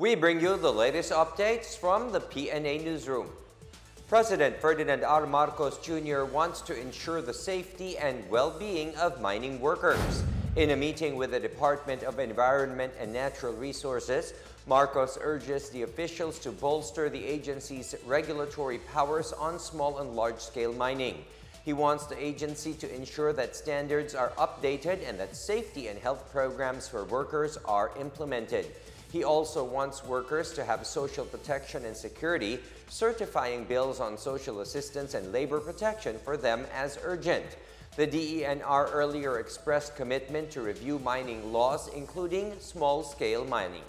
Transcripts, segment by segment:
We bring you the latest updates from the Pna Newsroom. President Ferdinand Marcos Jr. wants to ensure the safety and well-being of mining workers. In a meeting with the Department of Environment and Natural Resources, Marcos urges the officials to bolster the agency's regulatory powers on small and large-scale mining. He wants the agency to ensure that standards are updated and that safety and health programs for workers are implemented. He also wants workers to have social protection and security, certifying bills on social assistance and labor protection for them as urgent. The DENR earlier expressed commitment to review mining laws, including small-scale mining.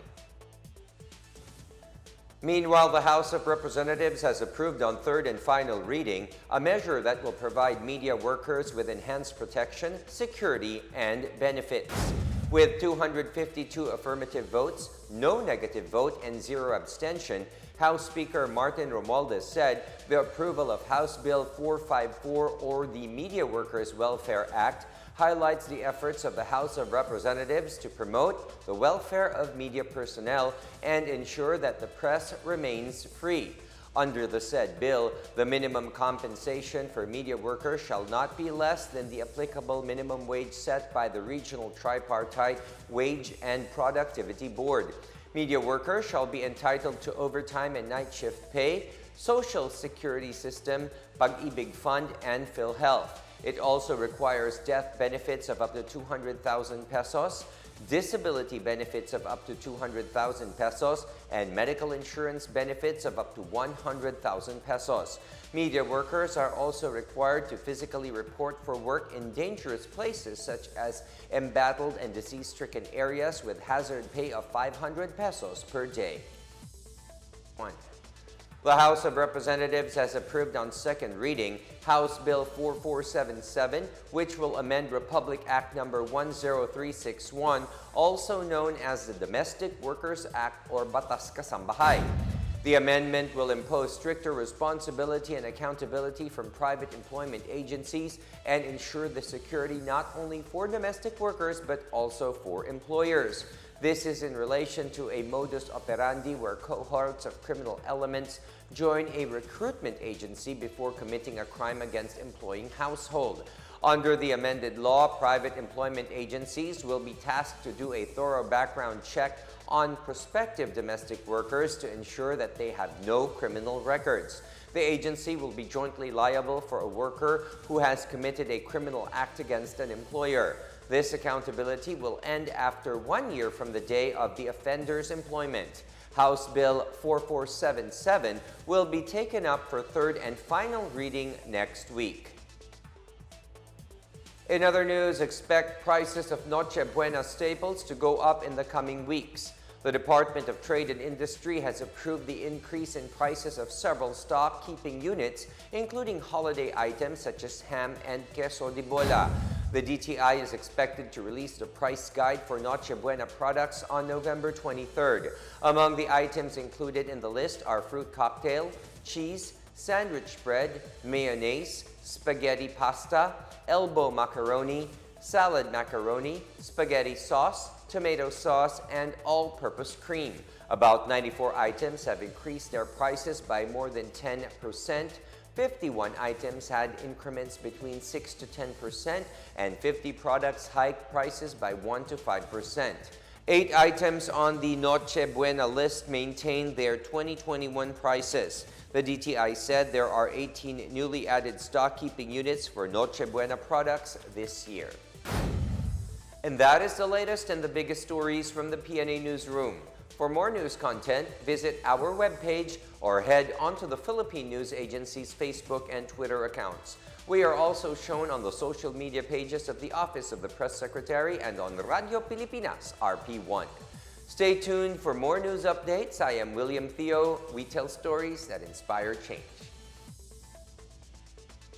Meanwhile, the House of Representatives has approved on third and final reading a measure that will provide media workers with enhanced protection, security, and benefits. With 252 affirmative votes, no negative vote, and 0 abstention, House Speaker Martin Romualdez said the approval of House Bill 454, or the Media Workers Welfare Act, highlights the efforts of the House of Representatives to promote the welfare of media personnel and ensure that the press remains free. Under the said bill, the minimum compensation for media workers shall not be less than the applicable minimum wage set by the Regional Tripartite Wage and Productivity Board. Media workers shall be entitled to overtime and night shift pay, Social Security System, Pag-ibig Fund, and PhilHealth. It also requires death benefits of up to 200,000 pesos, disability benefits of up to 200,000 pesos, and medical insurance benefits of up to 100,000 pesos. Media workers are also required to physically report for work in dangerous places such as embattled and disease-stricken areas with hazard pay of 500 pesos per day. The House of Representatives has approved on second reading House Bill 4477, which will amend Republic Act No. 10361, also known as the Domestic Workers Act or Batas Kasambahay. The amendment will impose stricter responsibility and accountability from private employment agencies and ensure the security not only for domestic workers but also for employers. This is in relation to a modus operandi where cohorts of criminal elements join a recruitment agency before committing a crime against employing household. Under the amended law, private employment agencies will be tasked to do a thorough background check on prospective domestic workers to ensure that they have no criminal records. The agency will be jointly liable for a worker who has committed a criminal act against an employer. This accountability will end after 1 year from the day of the offender's employment. House Bill 4477 will be taken up for third and final reading next week. In other news, expect prices of Noche Buena staples to go up in the coming weeks. The Department of Trade and Industry has approved the increase in prices of several stock-keeping units, including holiday items such as ham and queso de bola. The DTI is expected to release the price guide for Noche Buena products on November 23rd. Among the items included in the list are fruit cocktail, cheese, sandwich bread, mayonnaise, spaghetti pasta, elbow macaroni, salad macaroni, spaghetti sauce, tomato sauce, and all-purpose cream. About 94 items have increased their prices by more than 10%. 51 items had increments between 6 to 10%, and 50 products hiked prices by 1 to 5%. 8 items on the Noche Buena list maintained their 2021 prices. The DTI said there are 18 newly added stock-keeping units for Noche Buena products this year. And that is the latest and the biggest stories from the Pna Newsroom. For more news content, visit our webpage or head onto the Philippine News Agency's Facebook and Twitter accounts. We are also shown on the social media pages of the Office of the Press Secretary and on Radio Pilipinas, RP1. Stay tuned for more news updates. I am William Theo. We tell stories that inspire change.